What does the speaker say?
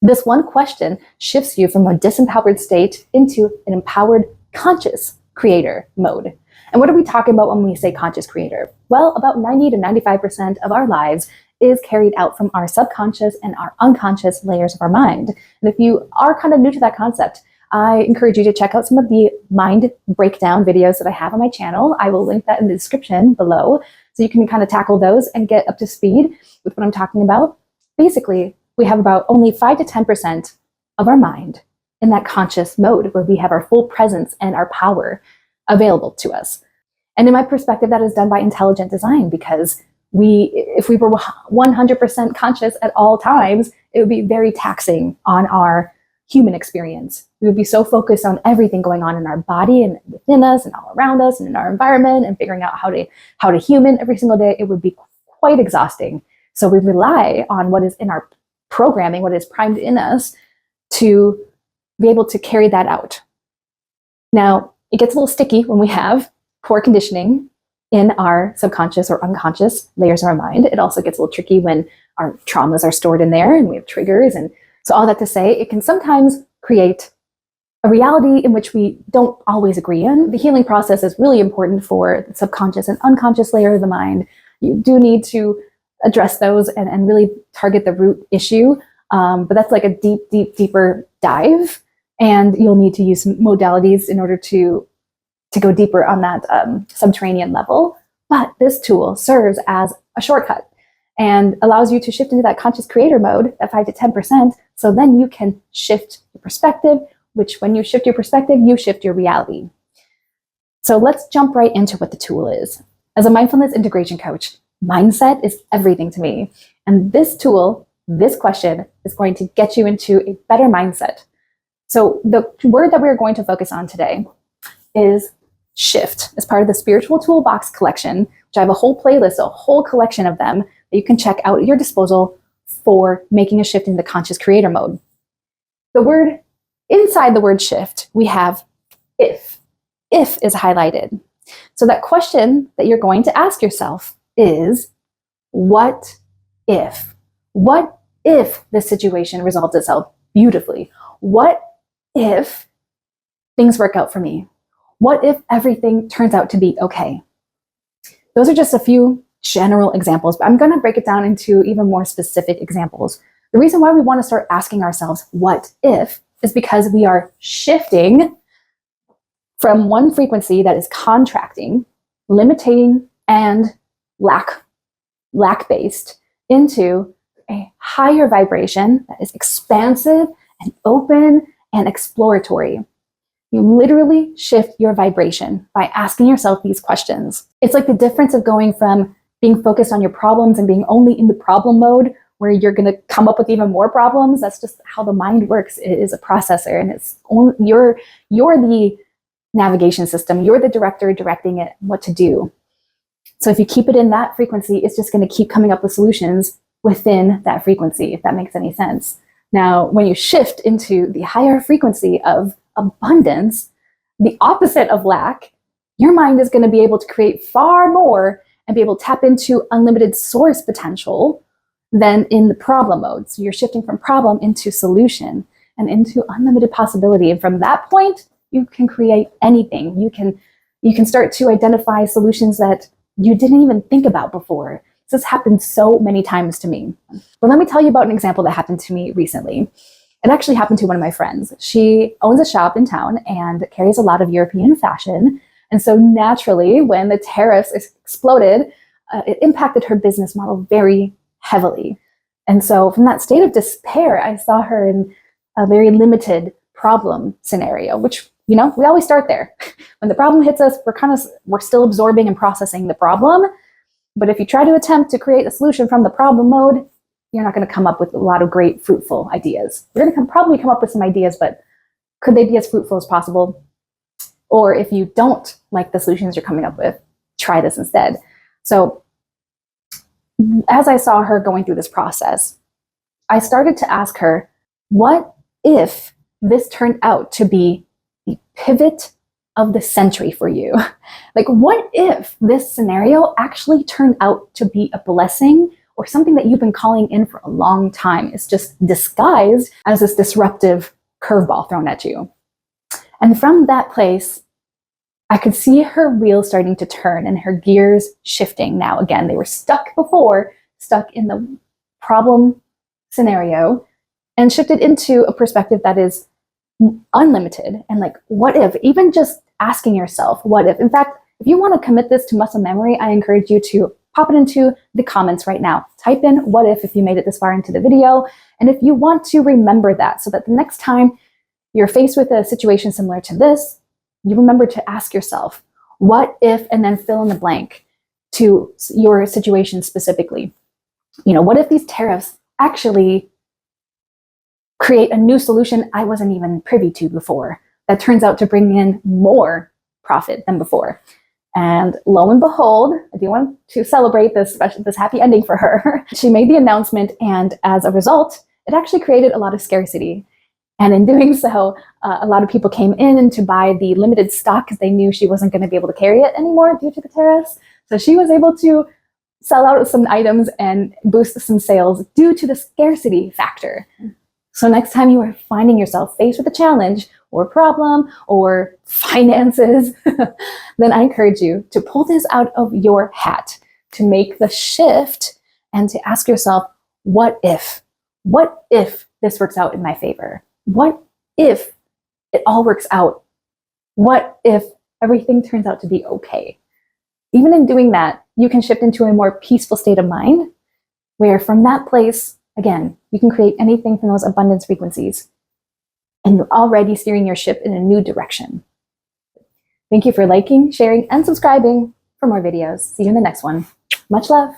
This one question shifts you from a disempowered state into an empowered conscious creator mode. And what are we talking about when we say conscious creator? Well, about 90 to 95% of our lives is carried out from our subconscious and our unconscious layers of our mind. And if you are kind of new to that concept, I encourage you to check out some of the mind breakdown videos that I have on my channel. I will link that in the description below, so you can kind of tackle those and get up to speed with what I'm talking about. Basically, we have about only 5 to 10% of our mind in that conscious mode where we have our full presence and our power available to us. And in my perspective, that is done by intelligent design, because if we were 100% conscious at all times, it would be very taxing on our human experience. We would be so focused on everything going on in our body and within us and all around us and in our environment and figuring out how to human every single day. It would be quite exhausting. So we rely on what is in our programming, what is primed in us, to be able to carry that out. Now, it gets a little sticky when we have poor conditioning in our subconscious or unconscious layers of our mind. It also gets a little tricky when our traumas are stored in there and we have triggers. And so all that to say, it can sometimes create a reality in which we don't always agree on. The healing process is really important for the subconscious and unconscious layer of the mind. You do need to address those and really target the root issue. But that's like a deeper dive. And you'll need to use some modalities in order to go deeper on that subterranean level. But this tool serves as a shortcut and allows you to shift into that conscious creator mode, that 5 to 10%. So then you can shift your perspective, which when you shift your perspective, you shift your reality. So let's jump right into what the tool is. As a mindfulness integration coach, mindset is everything to me. And this tool, this question, is going to get you into a better mindset. So the word that we're going to focus on today is shift. As part of the Spiritual Toolbox collection, which I have a whole playlist, a whole collection of them that you can check out at your disposal for making a shift into conscious creator mode. The word, inside the word shift, we have if. If is highlighted. So that question that you're going to ask yourself is, what if? What if this situation resolves itself beautifully? What if things work out for me? What if everything turns out to be okay? Those are just a few general examples, but I'm going to break it down into even more specific examples. The reason why we want to start asking ourselves, what if, is because we are shifting from one frequency that is contracting, limiting, and lack-based into a higher vibration that is expansive and open and exploratory. You literally shift your vibration by asking yourself these questions. It's like the difference of going from being focused on your problems and being only in the problem mode, where you're going to come up with even more problems. That's just how the mind works. It is a processor, and it's only, you're the navigation system. You're the director directing it what to do. So if you keep it in that frequency, it's just going to keep coming up with solutions within that frequency, if that makes any sense. Now, when you shift into the higher frequency of abundance, the opposite of lack, your mind is going to be able to create far more and be able to tap into unlimited source potential than in the problem mode. So you're shifting from problem into solution and into unlimited possibility. And from that point, you can create anything. You can start to identify solutions that you didn't even think about before. This has happened so many times to me. But let me tell you about an example that happened to me recently. It actually happened to one of my friends. She owns a shop in town and carries a lot of European fashion. And so naturally, when the tariffs exploded, it impacted her business model very heavily. And so from that state of despair, I saw her in a very limited problem scenario, which, we always start there. When the problem hits us, we're still absorbing and processing the problem. But if you try to attempt to create a solution from the problem mode, you're not going to come up with a lot of great, fruitful ideas. You're going to probably come up with some ideas, but could they be as fruitful as possible? Or if you don't like the solutions you're coming up with, try this instead. So as I saw her going through this process, I started to ask her, what if this turned out to be the pivot of the century for you? Like, what if this scenario actually turned out to be a blessing or something that you've been calling in for a long time is just disguised as this disruptive curveball thrown at you. And from that place, I could see her wheels starting to turn and her gears shifting now. Again, they were stuck before, stuck in the problem scenario, and shifted into a perspective that is unlimited. And like, what if? Even just asking yourself, what if? In fact, if you want to commit this to muscle memory, I encourage you to pop it into the comments right now. Type in what if you made it this far into the video. And if you want to remember that, so that the next time you're faced with a situation similar to this, you remember to ask yourself, what if, and then fill in the blank to your situation specifically. You know, what if these tariffs actually create a new solution I wasn't even privy to before that turns out to bring in more profit than before? And lo and behold, I do want to celebrate this happy ending for her. She made the announcement, and as a result, it actually created a lot of scarcity. And in doing so, a lot of people came in to buy the limited stock because they knew she wasn't going to be able to carry it anymore due to the tariffs. So she was able to sell out some items and boost some sales due to the scarcity factor. So next time you are finding yourself faced with a challenge or problem or finances, then I encourage you to pull this out of your hat, to make the shift and to ask yourself, what if? What if this works out in my favor? What if it all works out? What if everything turns out to be okay? Even in doing that, you can shift into a more peaceful state of mind, where from that place, again, you can create anything from those abundance frequencies. And you're already steering your ship in a new direction. Thank you for liking, sharing, and subscribing for more videos. See you in the next one. Much love.